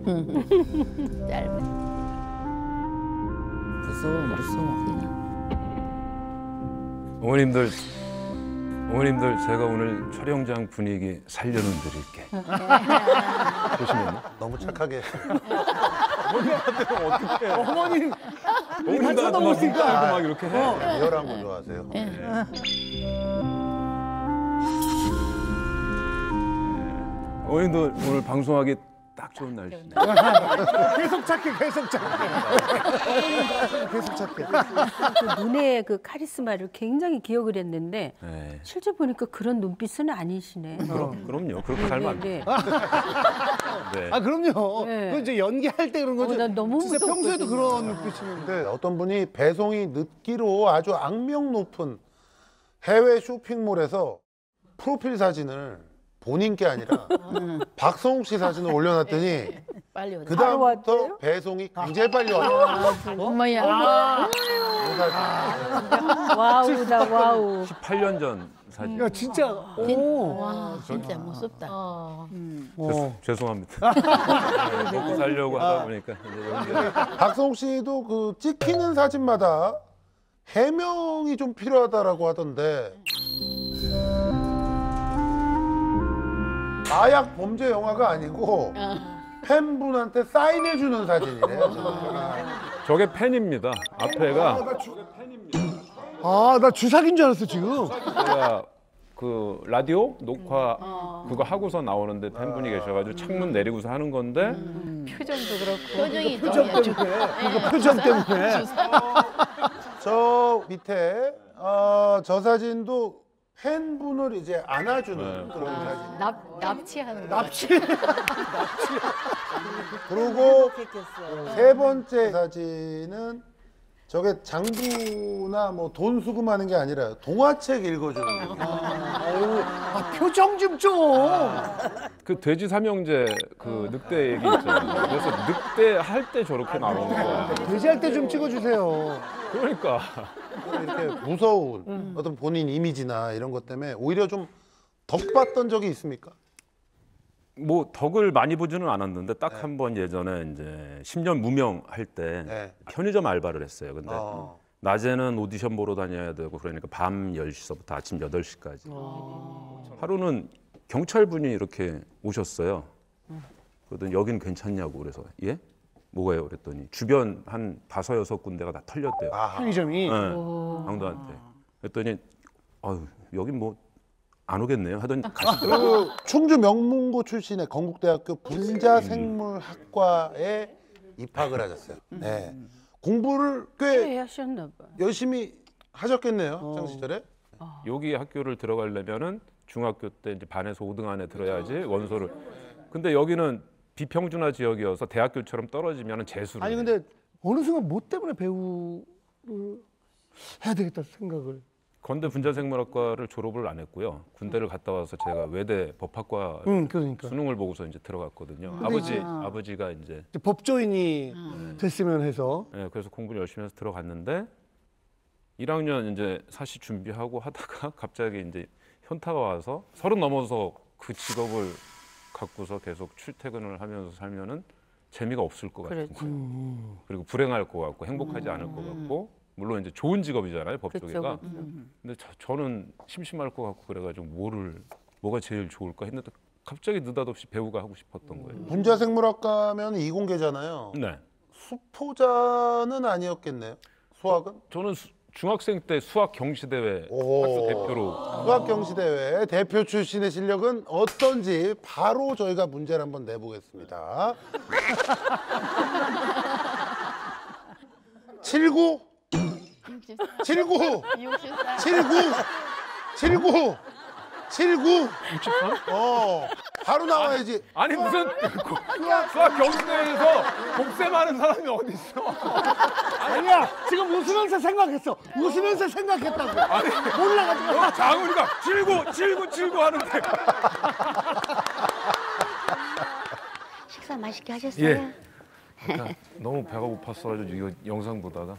짧은. 무서워. 어머님들 제가 오늘 촬영장 분위기 살려는 드릴게. 보시면요. 너무 착하게. 어머님한테는 어떻게? 어머님 어머님도 쳐다보시니까 막 이렇게 해. 리얼한 거 좋아하세요. 어머님도 오늘 방송하기 딱 좋은 날씨네. 계속 착해. 계속 착해. 그 눈의 그 카리스마를 굉장히 기억을 했는데 네. 실제 보니까 그런 눈빛은 아니시네. 그럼요. 그렇게 살면 안 돼. 네. 네. 아 그럼요. 네. 그 이제 연기할 때 그런 거죠. 난 너무 진짜 평소에도 무섭거든요. 그런 눈빛이는데. 근데 어떤 분이 배송이 늦기로 아주 악명 높은 해외 쇼핑몰에서 프로필 사진을 본인 게 아니라 박성욱 씨 사진을 올려놨더니 빨리 오자. 그 바로 다음부터 왔대요? 배송이 굉장히 빨리 왔어요. 엄마야. 와우다 와우. 18년 전 사진. 야 진짜. 오. 와, 진짜 무섭다. 죄송합니다. 네, 먹고 살려고 하다 보니까 이제 연기가. 박성욱 씨도 그 찍히는 사진마다 해명이 좀 필요하다라고 하던데 마약 범죄 영화가 아니고 팬분한테 사인해주는 사진이래요. 저게 팬입니다. 앞에가 아 나 주사기인 줄 알았어 지금. 제가 그 라디오 녹화 그거 하고서 나오는데 팬분이 계셔가지고 창문 내리고서 하는 건데 표정도 그렇고. 표정이 표정 너무 때문에. 그러니까 표정 때문에. 저 밑에 저 사진도 팬분을 이제 안아주는 그런 사진. 납치하는 거. 납치. 그리고 세 번째 사진은 저게 장부나 뭐 돈 수금하는 게 아니라 동화책 읽어주는 거. 표정 좀 좀. 그 돼지 삼형제 그 늑대 얘기 있잖아요. 그래서 늑대 할 때 저렇게 나오는 거야. 돼지할 때 좀 찍어주세요. 그러니까 이렇게 무서운 어떤 본인 이미지나 이런 것 때문에 오히려 좀 덕받던 적이 있습니까? 뭐 덕을 많이 보지는 않았는데 딱 한 번 예전에 이제 10년 무명 할 때 네. 편의점 알바를 했어요. 근데 낮에는 오디션 보러 다녀야 되고 그러니까 밤 10시서부터 아침 8시까지. 하루는 경찰분이 이렇게 오셨어요. 그러더니 여긴 괜찮냐고 그래서 예? 뭐가요? 그랬더니 주변 한 5, 6군데가 다 털렸대요. 편의점이. 네, 강도한테. 그랬더니 아유 여긴 뭐 안 오겠네요 하더니 가시더라고요. 그 충주 명문고 출신의 건국대학교 분자생물학과에 입학을 하셨어요. 네. 공부를 꽤 하셨나 봐. 열심히 하셨겠네요. 학창 시절에. 여기 학교를 들어가려면은 중학교 때 이제 반에서 5등 안에 들어야지 원서를. 근데 여기는 비평준화 지역이어서 대학교처럼 떨어지면은 재수를. 아니 근데 어느 순간 뭐 때문에 배우를 해야 되겠다 생각을. 건대 분자생물학과를 졸업을 안 했고요. 군대를 갔다 와서 제가 외대 법학과 그러니까. 수능을 보고서 이제 들어갔거든요. 아버지가 이제 법조인이 됐으면 해서. 네, 그래서 공부를 열심히 해서 들어갔는데 1학년 이제 사시 준비하고 하다가 갑자기 이제 현타가 와서 30 넘어서 그 직업을 갖고서 계속 출퇴근을 하면서 살면은 재미가 없을 것 같은 거예요. 그리고 불행할 것 같고 행복하지 않을 것 같고 물론 이제 좋은 직업이잖아요 법 쪽이가. 근데 저는 심심할 것 같고 그래가지고 뭐가 제일 좋을까 했는데 갑자기 느닷없이 배우가 하고 싶었던 거예요. 분자생물학과면 이공계잖아요. 네. 수포자는 아니었겠네요. 수학은? 저는 중학생 때 수학 경시대회 학교 대표로. 수학 경시대회 대표 출신의 실력은 어떤지 바로 저희가 문제를 한번 내보겠습니다. 79 79 바로 나와야지. 아니 무슨 수학 경시대회에서 복쌤하는 사람이 어디 있어? 아니야 지금 웃으면서 생각했어. 웃으면서 생각했다고. 아니 몰라가지고. 장훈이가 79 하는데. 식사 맛있게 하셨어요? 예. 그러니까 너무 배가 고팠어가지고 이거 영상 보다가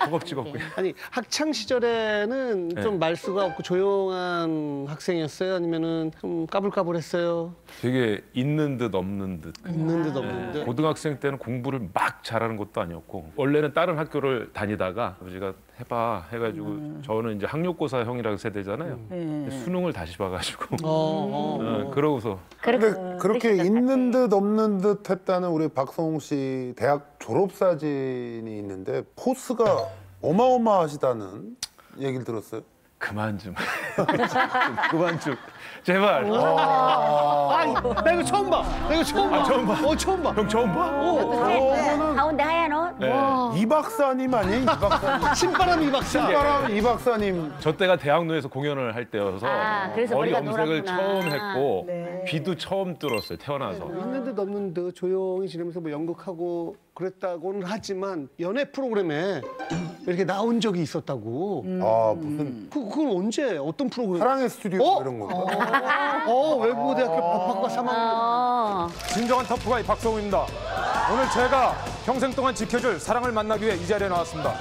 허겁지겁 그냥. 아니 학창 시절에는 네. 좀 말수가 없고 조용한 학생이었어요? 아니면은 좀 까불까불했어요? 되게 있는 듯 없는 듯. 있는 듯 없는 듯. 고등학생 때는 공부를 막 잘하는 것도 아니었고 원래는 다른 학교를 다니다가 아버지가 해봐 해가지고 저는 이제 학력고사 형이랑 세대잖아요. 수능을 다시 봐가지고 그러고서 근데 그렇게 있는 듯 없는 듯 했다는 우리 박성웅 씨 대학 졸업 사진이 있는데 포스가 어마어마하시다는 얘기를 들었어요. 그만 좀 그만 좀 제발. 나 이거 처음 봐. 나 이거 처음 봐. 처음 봐. 처음 봐. 형 처음 봐? 저거는 가운데 하얀 옷? 네. 이 박사님 아니에요? 이 박사님. 신바람 이 박사. 신바람 이 박사님. 저 때가 대학로에서 공연을 할 때여서 그래서 머리 머리가 염색을 노랗구나. 처음 했고 귀도 처음 뚫었어요 태어나서. 있는 듯 없는 듯 조용히 지내면서 뭐 연극하고 그랬다고는 하지만 연애 프로그램에 이렇게 나온 적이 있었다고. 아 무슨 그건 언제 어떤 프로그램? 사랑의 스튜디오 어? 이런 건가? 외국어대학교 법학과 3학년. 진정한 터프가이 박성우입니다. 오늘 제가 평생 동안 지켜줄 사랑을 만나기 위해 이 자리에 나왔습니다.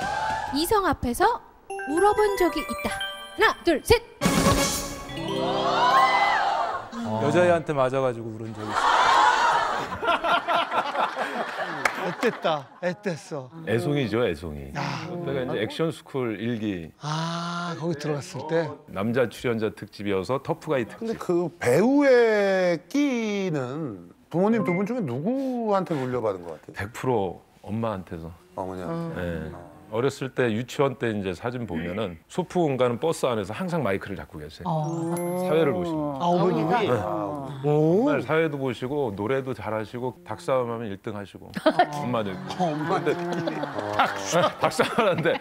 이성 앞에서 울어본 적이 있다. 하나, 둘, 셋. 여자애한테 맞아가지고 울은 적이 있어요. 애땠다. 애땠어. 애송이죠 애송이. 그때가 이제 액션 스쿨 일기 거기 들어갔을 때. 남자 출연자 특집이어서 터프가이 특집. 근데 그 배우의 끼는 부모님 두 분 중에 누구한테 물려받은 것 같아요? 100% 엄마한테서. 어머니한테. 네. 어렸을 때 유치원 때 이제 사진 보면은 소풍 가는 버스 안에서 항상 마이크를 잡고 계세요. 사회를 보시는. 어머님이. 정말 사회도 보시고 노래도 잘하시고 닭싸움하면 1등 하시고 엄마들. 닭싸움 하는데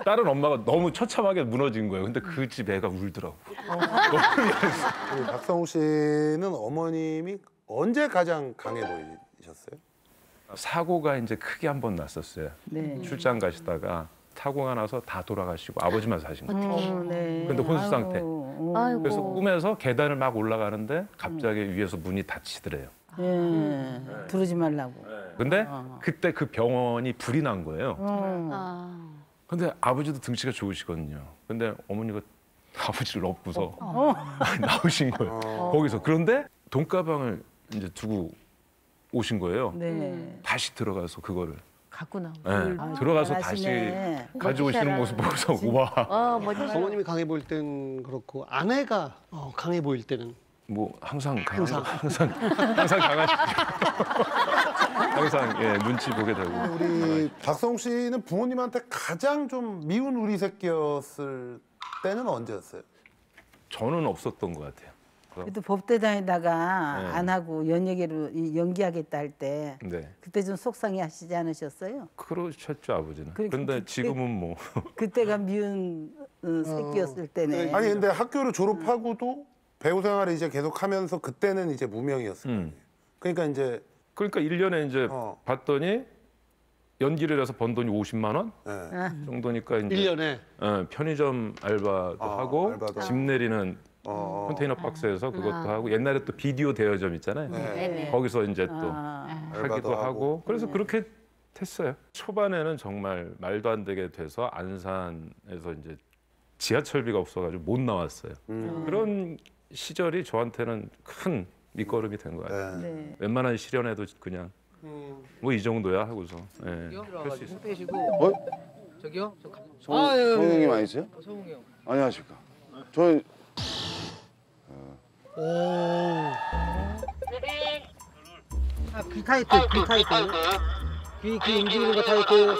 다른 엄마가 너무 처참하게 무너진 거예요. 근데 그 집 애가 울더라고. 너무 미안했어. 우리 박성우 씨는 어머님이 언제 가장 강해 보이셨어요? 사고가 이제 크게 한 번 났었어요. 출장 가시다가 사고가 나서 다 돌아가시고 아버지만 사신 거죠. 근데 혼수 상태. 그래서 꿈에서 계단을 막 올라가는데 갑자기 위에서 문이 닫히더래요. 들어오지 말라고. 근데 그때 그 병원이 불이 난 거예요. 근데 아버지도 등치가 좋으시거든요. 근데 어머니가 아버지를 업고서 나오신 거예요. 거기서. 그런데 돈가방을 이제 두고 오신 거예요. 다시 들어가서 그거를. 갖고 나오고. 네. 들어가서 다시 가져오시는 모습 보고서 우와. 멋지시다. 어머님이 강해 보일 땐 그렇고 아내가 강해 보일 때는 뭐 항상 강하시죠. 항상 예, 눈치 보게 되고. 우리 박성우 씨는 부모님한테 가장 좀 미운 우리 새끼였을 때는 언제였어요? 저는 없었던 것 같아요. 그래도 법대장에다가 네. 안 하고 연예계로 연기하겠다 할 때 네. 그때 좀 속상해 하시지 않으셨어요? 그러셨죠 아버지는. 그러니까 근데 그때- 지금은 뭐 그때가 미운 새끼였을 때네. 아니 근데 학교를 졸업하고도 배우 생활을 이제 계속하면서 그때는 이제 무명이었을 거예요. 그러니까 이제 그러니까 1년에 이제 봤더니 연기를 해서 번 돈이 50만 원 네. 정도니까 이제 1년에 편의점 알바도 하고 알바도 집 내리는 컨테이너 박스에서 그것도 하고 옛날에 또 비디오 대여점 있잖아요. 네네. 거기서 이제 또 하기도 알바도 하고 그래서 그렇게 했어요. 초반에는 정말 말도 안 되게 돼서 안산에서 이제 지하철비가 없어가지고 못 나왔어요. 그런 시절이 저한테는 큰 밑거름이 된 것 같아요. 네. 웬만한 시련에도 그냥 뭐 이 정도야 하고서 예, 할 수 있어요. 빼시고. 저기요? 성우 형님 아니세요? 성우 형. 안녕하십니까. 저 귀 타이트, 귀 타이트. 귀 움직이는 거 타이트.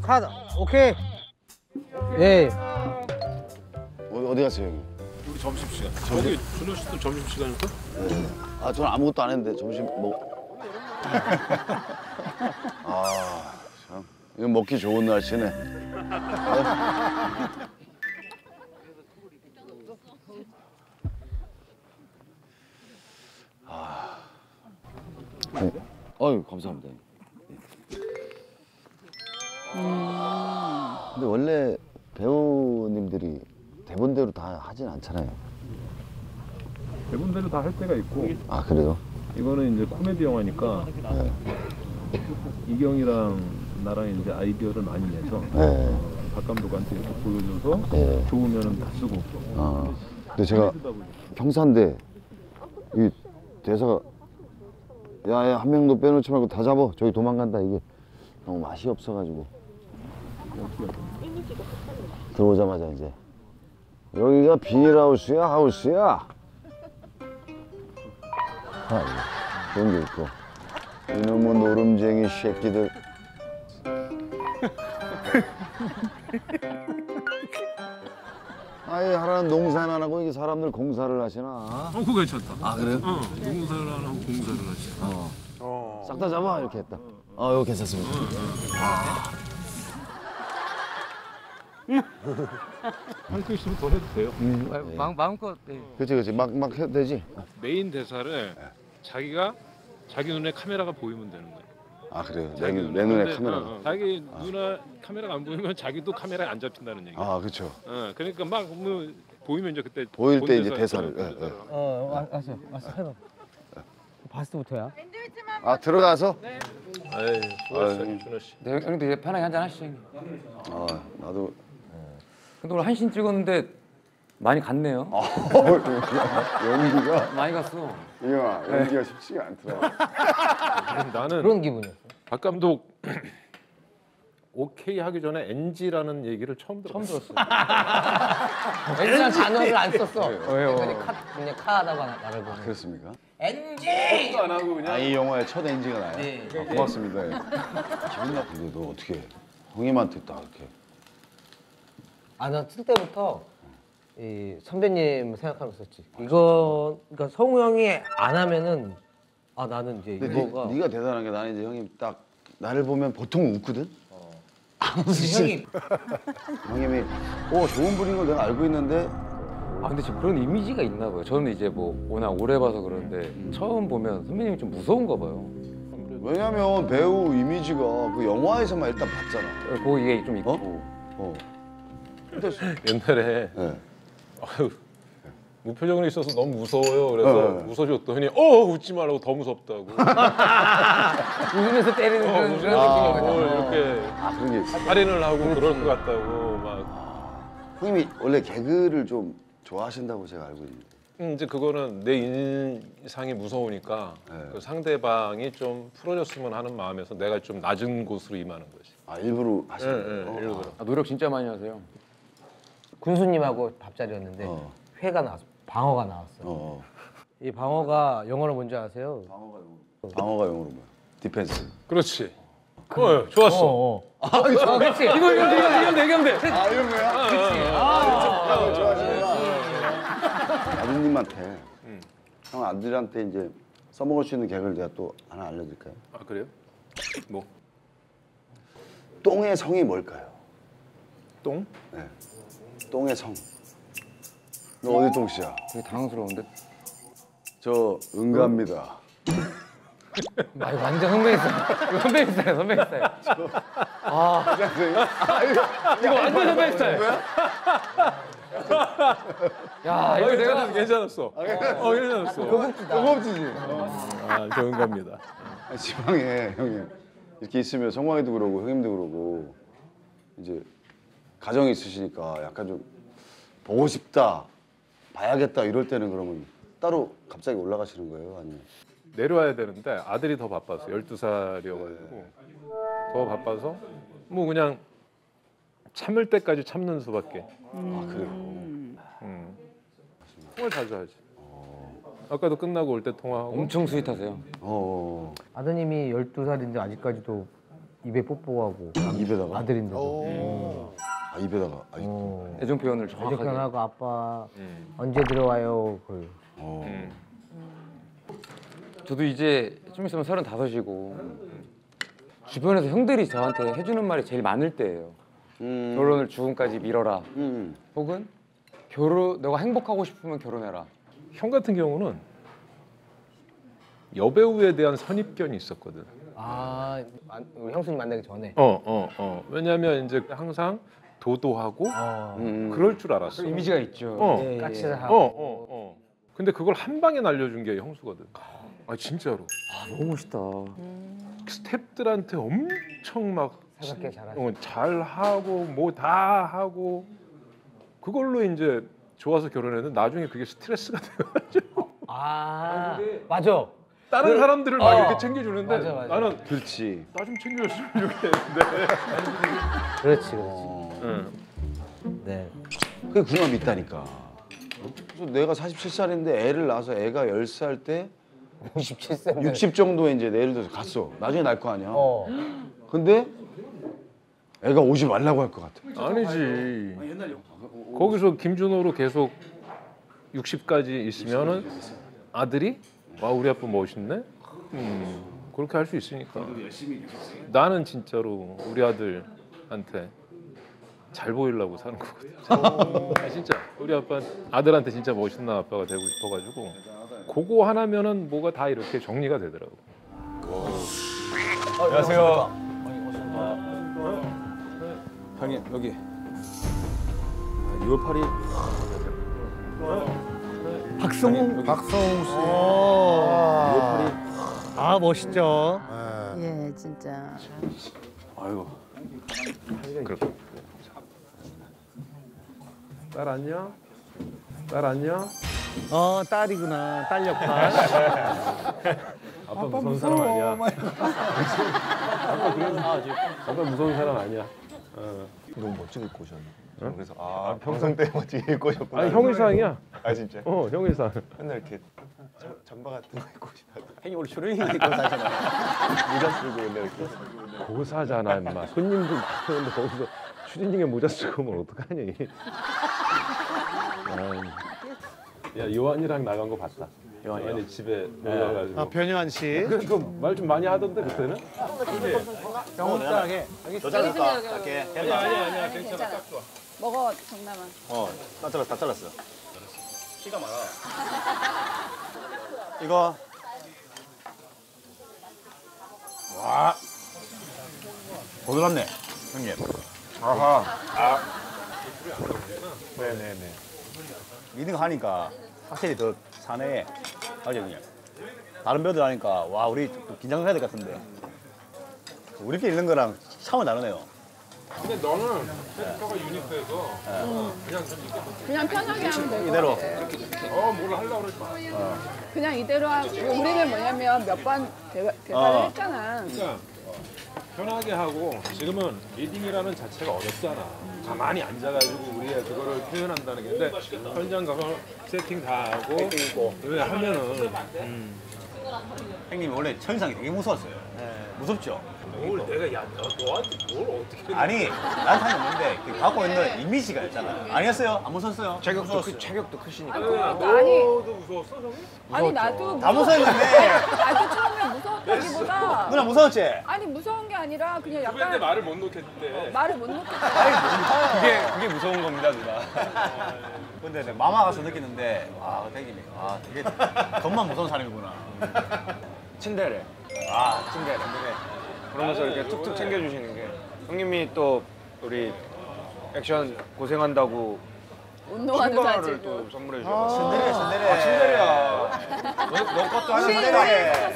카드, 오케이. 예. 어디 가세요 형님? 우리 점심시간. 저기 준호 씨도 점심시간일까? 아 저는 아무것도 안 했는데 점심 뭐. 아 참. 이거 먹기 좋은 날씨네. 어유 감사합니다. 근데 원래 배우님들이 대본대로 다 하진 않잖아요. 대본대로 다 할 때가 있고 아 그래요? 이거는 이제 코미디 영화니까 네. 이경이랑 나랑 이제 아이디어를 많이 내서 네. 박 감독한테 이렇게 보여줘서 네. 좋으면은 다 쓰고. 아 근데 제가 경사인데 이 대사가 야야 한 명도 빼놓지 말고 다 잡아 저기 도망간다 이게 너무 맛이 없어가지고 들어오자마자 이제 여기가 비닐하우스야 하우스야 그런 게 있고 이놈의 노름쟁이 새끼들 아예 하라는 농사는 안 하고 이게 사람들 공사를 하시나 그거 괜찮다. 아 그래요? 농사를 안 하고 공사를 하지. 싹 다 잡아 이렇게 했다 이거 괜찮습니다 할 거 있으면 더 해도 돼요. 마음껏. 네. 그렇지 막 해도 되지 메인 대사를 자기가 자기 눈에 카메라가 보이면 되는 거예요. 아 그래요 자기 내 눈에 근데, 카메라가 자기 눈에 카메라가 안 보이면 자기도 카메라에 안 잡힌다는 얘기야. 아 그렇죠 그러니까 막 뭐 보이면 이제 그때 보일 본 때 이제 대사, 대사를 왔어 해봐. 봤을 때부터야. 아 들어가서 에이, 수고했어요, 준호 씨. 네, 형님도 이제 편하게 한잔 하시죠. 아 나도 근데 오늘 한신 찍었는데 많이 갔네요. 연기가 많이 갔어. 이거 연기가 쉽지가 않더라 나는 그런 기분이었어. 박 감독 오케이 하기 전에 NG라는 얘기를 처음 들었어. 왠지 단어를 안 썼어. 왜요? 그냥 카하다가 나를 보고. 그렇습니까? NG! 안 하고 그냥. 이 영화의 첫 NG가 나요? 네. 고맙습니다 기분 나쁜데 너 어떻게 형님한테 딱 이렇게 나 쓸 때부터 이 선배님 생각하면서 썼지. 이거 그러니까 성우 형이 안 하면은 나는 이제 근데 이거가 네가 대단한 게 나는 이제 형님 딱 나를 보면 보통 웃거든? 형이 형님이 좋은 분인 걸 내가 알고 있는데 근데 지금 그런 이미지가 있나 봐요. 저는 이제 뭐 워낙 오래 봐서 그런데 처음 보면 선배님이 좀 무서운가 봐요. 왜냐면 배우 이미지가 그 영화에서만 일단 봤잖아 그 이게 좀 있고. 근데 옛날에 네. 아유, 무표정으로 있어서 너무 무서워요. 그래서 웃어줬더니 웃지 말라고 더 무섭다고. 웃으면서 때리는 그런 느낌이거든요. 이렇게 그런 게 있어 할인을 하고 그럴 것 같다고 막. 형님이 원래 개그를 좀 좋아하신다고 제가 알고 있는데 이제 그거는 내 인상이 무서우니까 그 상대방이 좀 풀어줬으면 하는 마음에서 내가 좀 낮은 곳으로 임하는 거지. 일부러 하시는 거예요? 일부러. 노력 진짜 많이 하세요. 군수님하고 밥자리였는데 회가 나왔어. 방어가 나왔어. 이 방어가 영어로 뭔지 아세요? 방어가 영어로 뭐야? 디펜스. 그렇지. 좋았어. 그렇지. 이거 얘기하면 돼. 이런 거야? 그렇지. 좋아하시구나. 아드님한테 형 아들한테 이제 써먹을 수 있는 개그를 제가 또 하나 알려드릴까요? 그래요? 뭐? 똥의 성이 뭘까요? 똥? 네. 똥의 성. 너 어디 똥씨야? 되게 당황스러운데? 저 은가입니다. 완전 선배 스타일. 선배 스타일. 이거 완전 선배 스타일. 야, 이거 내가 괜찮았어. 괜찮았어. 고급지지? 좋은 겁니다. 지방에 형님 이렇게 있으면 성광이도 그러고 형님도 그러고 이제 가정이 있으시니까 약간 좀 보고 싶다, 봐야겠다 이럴 때는 그러면 따로 갑자기 올라가시는 거예요? 아니면? 내려와야 되는데 아들이 더 바빴어. 12살이어가지고 더 바빠서 뭐 그냥 참을 때까지 참는 수밖에. 그래요? 통화를 자주 하지. 아까도 끝나고 올 때 통화하고. 엄청 스윗하세요. 아드님이 12살인데 아직까지도 입에 뽀뽀하고 입에다가? 아들인데도 입에다가? 애정 표현을 정확하게 애정 표현하고 아빠 언제 들어와요 저도 이제 좀 있으면 35이고 주변에서 형들이 저한테 해주는 말이 제일 많을 때예요. 결혼을 죽음까지 미뤄라. 혹은 너가 행복하고 싶으면 결혼해라. 형 같은 경우는 여배우에 대한 선입견이 있었거든. 우리 형수님 만나기 전에. 왜냐하면 이제 항상 도도하고 그럴 줄 알았어. 이미지가 있죠. 어. 까칠하고. 근데 그걸 한 방에 날려준 게 형수거든. 아 진짜로. 아, 너무 멋있다. 스태프들한테 엄청 막 살갑게 잘하시고. 잘하고 뭐 다 하고 그걸로 이제 좋아서 결혼했는데 나중에 그게 스트레스가 돼가지고 아, 맞아. 다른 사람들을 막 이렇게 챙겨주는데 맞아, 맞아. 나는 그렇지. 나 좀 챙겨줬으면 좋겠는데. 그렇지. 응. 네. 그게 궁합이 있다니까. 그래서 내가 47살인데 애를 낳아서 애가 10살 때 57세. 60 정도에 이제 예를 들어서 갔어. 나중에 날 거 아니야. 근데 애가 오지 말라고 할 것 같아. 아니지. 거기서 김준호로 계속 60까지 있으면은 아들이 와 우리 아빠 멋있네. 그렇게 할 수 있으니까. 나는 진짜로 우리 아들한테 잘 보이려고 사는 거거든. 아, 진짜 우리 아들한테 진짜 멋있는 아빠가 되고 싶어가지고 그거 하나면은 뭐가 다 이렇게 정리가 되더라고. 안녕하세요. 형님 여기 6월 8일 박성웅. 박성웅 씨. 6월 8일 아 멋있죠. 예, 진짜. 아이고 그렇게. 딸 안녕? 딸 안녕? 딸이구나. 딸 역할. 아빠 무서운 사람 아니야. 아빠 무서운 사람 아니야. 너무 멋지게 입고 오셨네. 그래서 평생 때 멋지게 입고 오셨구나. 아니 형 의상이야. 아 진짜? 형 의상. 맨날 이렇게 잠바 같은 거 입고 오시다가 형님 오늘 슈링 입고 사잖아. 모자 쓰고 맨날 이렇게. 고사잖아 임마. 손님들 많은데 거기서 추진닝에 모자 쓰고 오면 어떡하니. 야 요한이랑 나간 거 봤다. 요한이 집에 놀러 가지고. 변요한 씨. 그말 좀 많이 하던데 그때는? 영업장에. 더 잘랐다. 갈게. 아니야 괜찮아 딱 좋아. 먹어 정남아. 다 잘랐어. 키가 많아. 이거 와 부드럽네 형님. 아하. 네네네. 미등 하니까 확실히 더 사네. 맞죠 형님? 다른 배우들 하니까 와 우리 또 긴장해야 될 것 같은데 우리끼리 있는 거랑 차원이 다르네요. 근데 너는 캐릭터가 유니크해서 그냥 편하게 하면 될 것 이대로. 같아. 뭘 하려고 그러지 마. 그냥 이대로 하고 우리는 뭐냐면 몇 번 대사를 했잖아. 그러니까 편하게 하고 지금은 리딩이라는 자체가 어렵잖아. 가만히 앉아가지고 우리가 그거를 표현한다는 게 근데 현장 가서 세팅 다 하고 왜 하면은 형님 원래 첫인상이 되게 무서웠어요. 무섭죠? 뭘 내가 너한테 뭘 어떻게 아니 나한테 하는 없는데 그 갖고 있는 이미지가 있잖아. 아니었어요? 안 무서웠어요? 체격도 크시니까. 아니 너도 무서웠어 형이? 아니 나도 다 무서웠는데 나도 처음에 무서웠다기보다 누나 무서웠지? 아니 무서운 게 아니라 그냥 근데 약간 말을 못 놓겠대. 말을 못 놓겠다. 그게 무서운 겁니다 누나. 근데 내가 마마 가서 느끼는데 와 되게 되게 겉만 무서운 사람이구나. 친데레. 친구야. 그러면서 이렇게 툭툭 챙겨주시는 게 형님이 또 우리 액션 고생한다고 운동하는 신발을 사진. 또 선물해 주셔서 신데레. 신데레야. 너 것도 하는 신데레.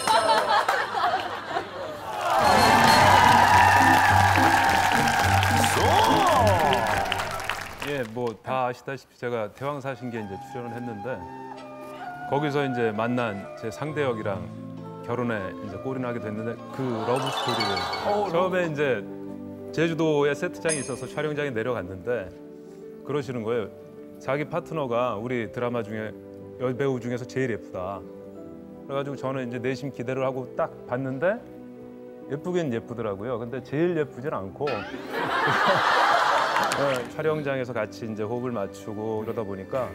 예, 뭐 다 아시다시피 제가 대왕사신기에 이제 출연을 했는데 거기서 이제 만난 제 상대 역이랑 결혼에 이제 골인하게 됐는데 그 러브 스토리를 처음에 이제 제주도에 세트장이 있어서 촬영장에 내려갔는데 그러시는 거예요. 자기 파트너가 우리 드라마 중에 여배우 중에서 제일 예쁘다. 그래가지고 저는 이제 내심 기대를 하고 딱 봤는데 예쁘긴 예쁘더라고요. 근데 제일 예쁘진 않고 촬영장에서 같이 이제 호흡을 맞추고 이러다 보니까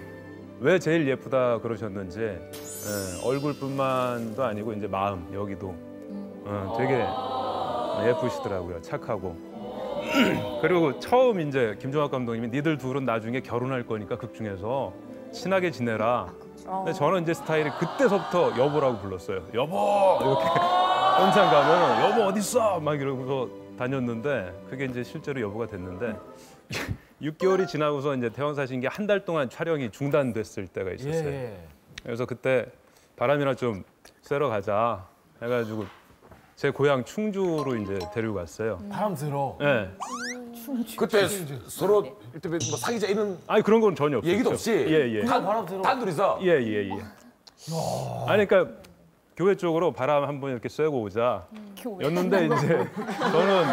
왜 제일 예쁘다 그러셨는지 얼굴뿐만도 아니고 이제 마음 여기도 되게 예쁘시더라고요. 착하고 그리고 처음 이제 김종학 감독님이 니들 둘은 나중에 결혼할 거니까 극 중에서 친하게 지내라. 근데 저는 이제 스타일이 그때서부터 여보라고 불렀어요. 여보 이렇게 현장 가면 여보 어디 있어 막 이러고서 다녔는데 그게 이제 실제로 여보가 됐는데 6개월이 지나고서 이제 태왕사신기 한 달 동안 촬영이 중단됐을 때가 있었어요. 예. 그래서 그때 바람이나 좀 쐬러 가자 해가지고 제 고향 충주로 이제 데리고 갔어요. 바람 들어. 네. 그때 서로 이때 뭐 사귀자 이런 아니 그런 건 전혀 없었죠. 얘기도 없이. 예. 바람 들어. 단둘이서. 예. 아니 그러니까 교회 쪽으로 바람 한번 이렇게 쐬고 오자. 였는데 이제 저는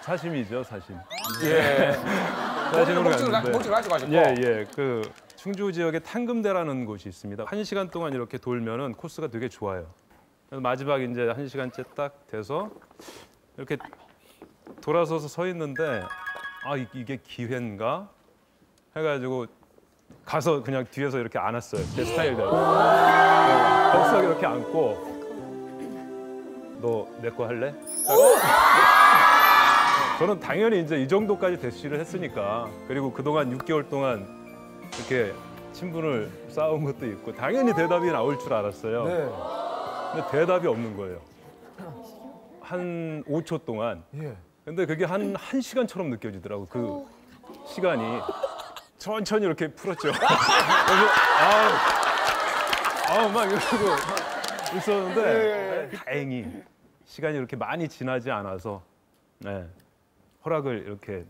사심이죠, 사심. 예. 사심으로 갔는데. 목적을 가지고 가셨고. 예. 그 충주 지역에 탕금대라는 곳이 있습니다. 1시간 동안 이렇게 돌면은 코스가 되게 좋아요. 그래서 마지막 이제 1시간째 딱 돼서 이렇게 돌아서서 서 있는데 아 이게 기회인가 해가지고 가서 그냥 뒤에서 이렇게 안았어요. 제 스타일대로. 덥석 이렇게 안고 너 내 거 할래? 저는 당연히 이제 이 정도까지 대시를 했으니까 그리고 그동안 6개월 동안 이렇게 친분을 쌓은 것도 있고 당연히 대답이 나올 줄 알았어요. 네. 근데 대답이 없는 거예요. 한 5초 동안. 예. 근데 그게 한 1시간처럼 느껴지더라고. 그 시간이 천천히 이렇게 풀었죠. 그래서 막 이러고 있었는데 다행히 시간이 이렇게 많이 지나지 않아서 네, 허락을 이렇게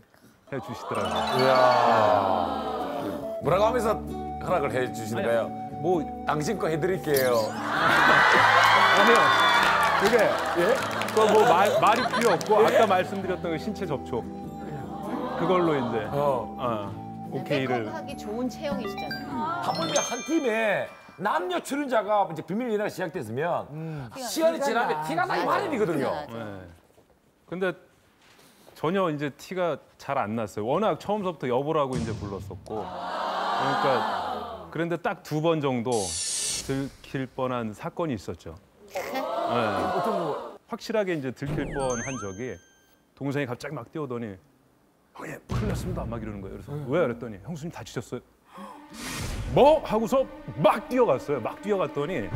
해주시더라고요. 이야. 뭐라고 하면서 허락을 해주시는가요? 뭐 당신 거 해드릴게요. 아니요. 그게 뭐 말이 필요 없고 아까 말씀드렸던 그 신체 접촉 그걸로 이제 오케이를 하기 좋은 체형이시잖아요. 하물며 한 팀에 남녀 출연자가 이제 비밀 연애가 시작됐으면 시간이 지나면 티가 나기 마련이거든요. 네. 근데 전혀 이제 티가 잘 안 났어요. 워낙 처음부터 여보라고 이제 불렀었고 그러니까 그런데 딱 2번 정도 들킬 뻔한 사건이 있었죠. 네. 확실하게 이제 들킬 뻔한 적이 동생이 갑자기 막 뛰어오더니 형님 큰일 났습니다 막 이러는 거예요. 그래서 왜? 그랬더니 형수님 다치셨어요. 뭐? 하고서 막 뛰어갔어요. 막 뛰어갔더니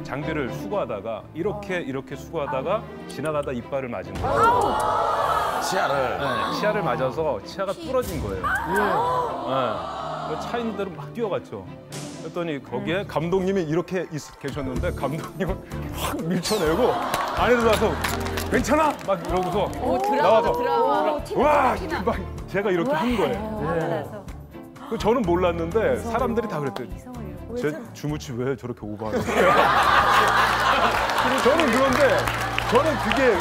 장비를 수거하다가 이렇게 수거하다가 지나가다 이빨을 맞은 거예요. 치아를? 네, 치아를 맞아서 치아가 부러진 거예요. 네. 차 있는 대로 막 뛰어갔죠. 그랬더니 거기에 감독님이 이렇게 계셨는데 감독님은 확 밀쳐내고 안에 들어가서 괜찮아? 막 이러고서 나와서 와! 막 제가 이렇게 한 거예요. 저는 몰랐는데 사람들이 다 그랬대요. 제 주무치 왜 저렇게 오버하는 거예요? 저는 그런데 저는 그게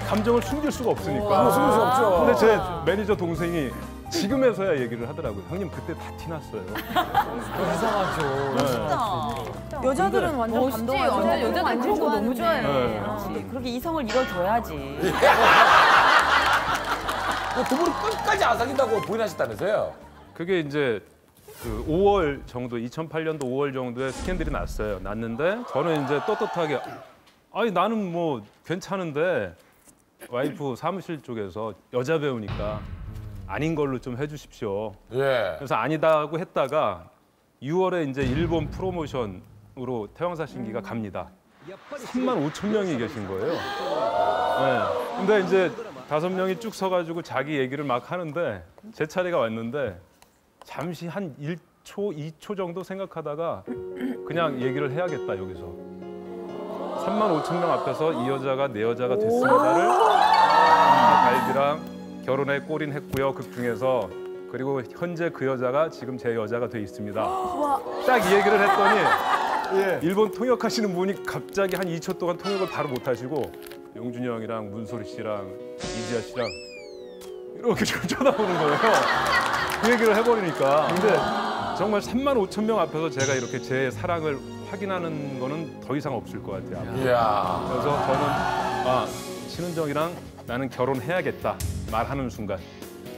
감정을 숨길 수가 없으니까. 숨길 수 없죠. 근데 제 매니저 동생이 지금에서야 얘기를 하더라고요. 형님 그때 다 티났어요. 이상하죠. 멋있다. 여자들은 완전 감동하죠. 여자들 그런 거 너무 좋아해요. 네. 그렇게 이성을 잃어줘야지. 두 분은 끝까지 안 사귄다고 부인하셨다면서요? 그게 이제 그 5월 정도, 2008년도 5월 정도에 스캔들이 났는데 저는 이제 떳떳하게 아니 나는 뭐 괜찮은데 와이프 사무실 쪽에서 여자 배우니까 아닌 걸로 좀 해주십시오. 예. 그래서 아니다고 했다가 6월에 이제 일본 프로모션으로 태왕사신기가 갑니다. 35,000명이 계신 거예요. 네. 근데 이제 5명이 쭉 서가지고 자기 얘기를 막 하는데 제 차례가 왔는데 잠시 한 1초, 2초 정도 생각하다가 그냥 얘기를 해야겠다 여기서. 35,000명 앞에서 이 여자가 내 여자가 됐습니다를 갈비랑 결혼에 골인했고요. 극 중에서 그리고 현재 그 여자가 지금 제 여자가 돼 있습니다. 딱 이 얘기를 했더니 일본 통역하시는 분이 갑자기 한 2초 동안 통역을 바로 못 하시고 용준이 형이랑 문소리 씨랑 이지아 씨랑 이렇게 좀 쳐다보는 거예요. 그 얘기를 해버리니까. 근데 정말 35,000명 앞에서 제가 이렇게 제 사랑을 확인하는 거는 더 이상 없을 것 같아요. 이야. 그래서 저는 신은정이랑 나는 결혼해야겠다 말하는 순간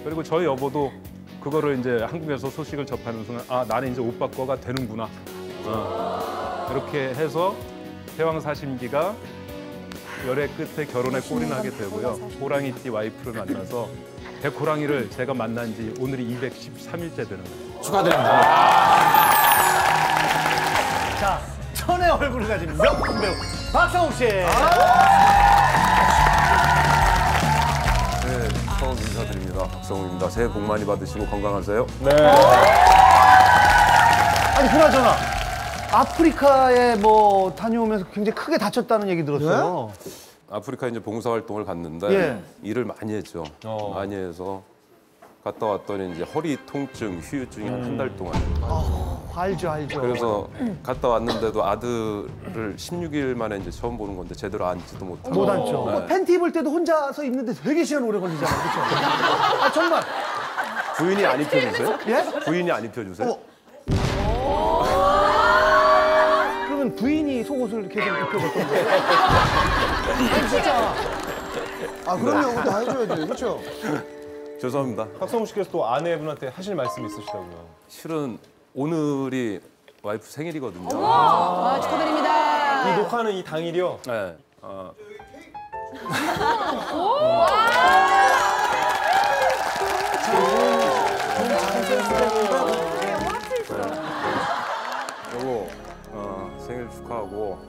그리고 저희 여보도 그거를 이제 한국에서 소식을 접하는 순간 나는 이제 오빠 거가 되는구나. 이렇게 해서 태왕사신기가 열애 끝에 결혼에 골인하게 되고요. 호랑이띠 와이프를 만나서 백호랑이를 제가 만난 지 오늘이 213일째 되는 거예요. 축하드립니다. 자, 천의 얼굴을 가진 명품 배우 박성욱 씨. 네, 처음 인사드립니다. 박성우입니다. 새해 복 많이 받으시고 건강하세요. 네. 아니 그나저나 아프리카에 뭐 다녀오면서 굉장히 크게 다쳤다는 얘기 들었어요. 아프리카 이제 봉사활동을 갔는데 예. 일을 많이 했죠. 많이 해서 갔다 왔더니 이제 허리 통증, 휴유증이 한 달 동안. 알죠. 그래서 갔다 왔는데도 아들을 16일 만에 이제 처음 보는 건데 제대로 앉지도 못하고. 못 앉죠. 네. 팬티 입을 때도 혼자서 입는데 되게 시간 오래 걸리잖아요. 그렇죠? 아 정말. 부인이 안 입혀주세요? 예? 부인이 안 입혀주세요? 그러면 부인이 속옷을 계속 입혀줬던 거예요? 아니 진짜. 아 그럼요. 다 해줘야지. 그렇죠? 죄송합니다. 박성우 씨께서 또 아내분한테 하실 말씀이 있으시다고요. 실은 오늘이 와이프 생일이거든요. 축하드립니다. 이 녹화는 이 당일이요? 네. 요거 생일 축하하고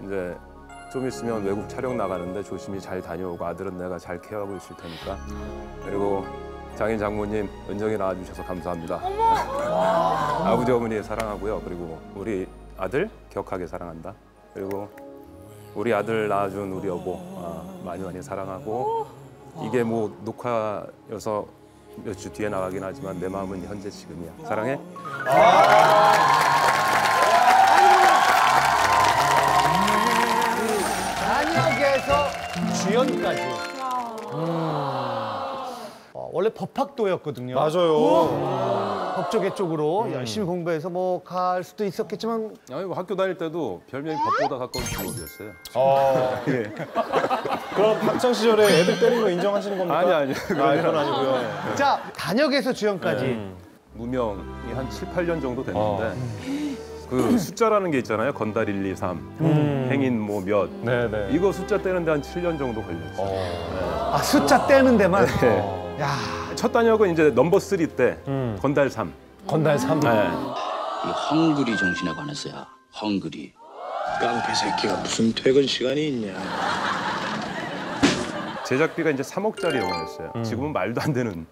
이제 좀 있으면 외국 촬영 나가는데 조심히 잘 다녀오고 아들은 내가 잘 케어하고 있을 테니까. 그리고 장인 장모님 은정이 낳아주셔서 감사합니다. 아버지 어머니 사랑하고요. 그리고 우리 아들 격하게 사랑한다. 그리고 우리 아들 낳아준 우리 여보 많이 많이 사랑하고 이게 뭐 녹화여서 몇 주 뒤에 나가긴 하지만 내 마음은 현재 지금이야. 사랑해. 단역에서 주연까지. 원래 법학도였거든요. 맞아요. 법조계 쪽으로 열심히 공부해서 뭐 갈 수도 있었겠지만 아니, 뭐 학교 다닐 때도 별명이 법보다 가까운 직업이었어요. 예. 그럼 학창 시절에 애들 때린 거 인정하시는 겁니까? 아니. 그건 아니고요. 자 단역에서 주연까지. 무명이 한 7, 8년 정도 됐는데 그 숫자라는 게 있잖아요. 건달 1, 2, 3, 행인 뭐 몇. 네네. 이거 숫자 떼는데 한 7년 정도 걸렸어요. 아 숫자 떼는 데만. 네. 야. 첫 단역은 이제 넘버 3 때 건달 3. 건달 3. 네. 이 헝그리 정신에 관해서야. 헝그리. 깡패 새끼가 무슨 퇴근 시간이 있냐. 제작비가 이제 3억짜리 영화였어요. 지금은 말도 안 되는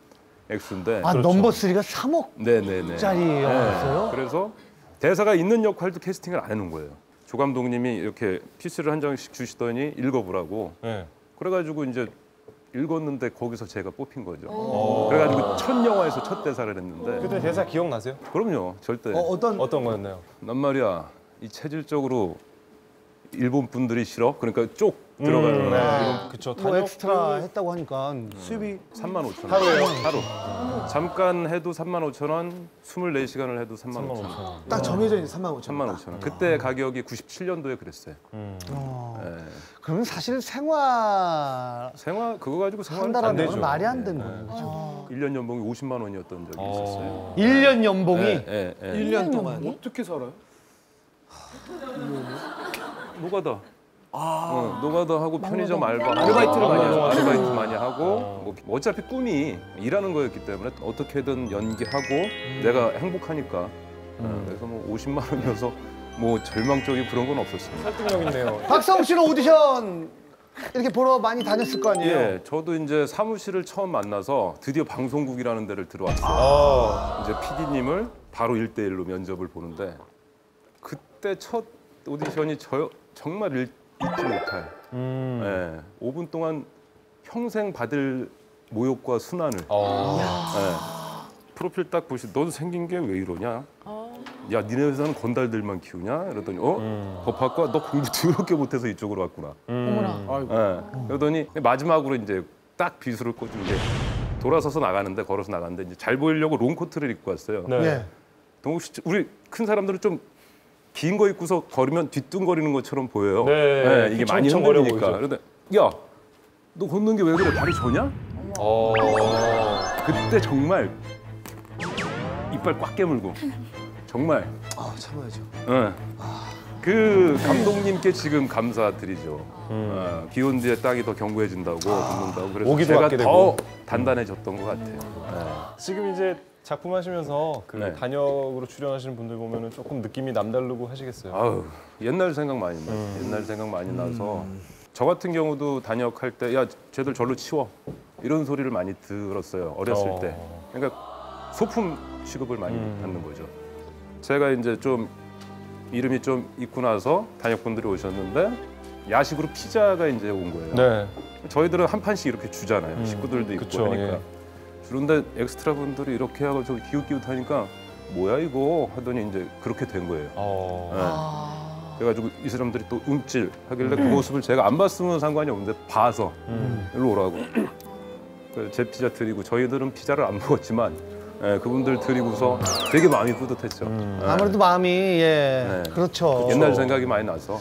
액수인데. 아 그렇죠. 넘버 3가 3억. 네네네. 짜리 영화였어요? 그래서 대사가 있는 역할도 캐스팅을 안 해놓은 거예요. 조 감독님이 이렇게 PC를 한 장씩 주시더니 읽어보라고. 네. 그래가지고 이제 읽었는데 거기서 제가 뽑힌 거죠. 그래가지고 첫 영화에서 첫 대사를 했는데. 그때 대사 기억나세요? 그럼요, 절대. 어떤 거였나요? 난 말이야, 이 체질적으로 일본 분들이 싫어? 그러니까 쪽 들어가는 네. 그쵸. 뭐 엑스트라 했다고 하니까 수입이 35,000원. 하루에요? 하루. 잠깐 해도 35,000원, 24시간을 해도 35,000원. 딱 정해져 있는 35,000원. 35,000원. 그때 가격이 97년도에 그랬어요. 네. 그러면 사실 생활 그거 가지고 생활 한다라는 건 말이 안 되는 거예요. 그렇죠? 1년 연봉이 50만 원이었던 적이 있었어요. 1년 연봉이? 네. 1년 동안? 어떻게 살아요? 노가다. 노가다 하고 편의점 알바, 아르바이트를 많이 하죠. 아르바이트 많이 하고 뭐 어차피 꿈이 일하는 거였기 때문에 어떻게든 연기하고 내가 행복하니까 그래서 뭐 50만 원이어서 뭐 절망적인 그런 건 없었습니다. 설득력 있네요. 박성우 씨는 오디션 이렇게 보러 많이 다녔을 거 아니에요? 예, 저도 이제 사무실을 처음 만나서 드디어 방송국이라는 데를 들어왔어요. 이제 PD님을 바로 1대1로 면접을 보는데 그때 첫 오디션이 정말 잊지 못할. 예, 5분 동안 평생 받을 모욕과 순환을. 예, 프로필 딱 보시, 넌 생긴 게 왜 이러냐? 야, 니네 회사는 건달들만 키우냐? 이러더니 법학과 너 공부 더럽게 못해서 이쪽으로 왔구나. 예, 그러더니 마지막으로 이제 딱 비수를 꽂은 게 돌아서서 나가는데 걸어서 나가는데 이제 잘 보이려고 롱코트를 입고 왔어요. 네. 동욱 씨, 우리 큰 사람들은 좀 긴 거 입고서 걸으면 뒤뚱거리는 것처럼 보여요. 네, 이게 많이 흔들리니까. 그런데 야, 너 걷는 게 왜 그래? 다리 저냐? 그때 정말 이빨 꽉 깨물고 정말. 참아야죠. 그 감독님께 지금 감사드리죠. 비온 뒤에 땅이 더 견고해진다고 듣는다고 그래서 오기도 제가 받게 더 되고. 단단해졌던 것 같아요. 지금 이제 작품 하시면서 그 단역으로 출연하시는 분들 보면은 조금 느낌이 남다르고 하시겠어요. 아유, 옛날 생각 많이 나요. 옛날 생각 많이 나서 저 같은 경우도 단역할 때 야, 쟤들 절로 치워 이런 소리를 많이 들었어요. 어렸을 때. 그러니까 소품 취급을 많이 받는 거죠. 제가 이제 좀 이름이 좀 있고 나서 단역분들이 오셨는데 야식으로 피자가 이제 온 거예요. 네. 저희들은 한 판씩 이렇게 주잖아요. 식구들도 있고 그쵸, 하니까. 예. 그런데 엑스트라 분들이 이렇게 하고 저기 기웃기웃하니까 뭐야 이거 하더니 이제 그렇게 된 거예요. 네. 그래가지고 이 사람들이 또 움찔 하길래 그 모습을 제가 안 봤으면 상관이 없는데 봐서 일로 오라고. 제 피자 드리고 저희들은 피자를 안 먹었지만 그분들 드리고서 되게 마음이 뿌듯했죠. 아무래도 마음이 예 네. 그렇죠. 옛날 생각이 많이 나서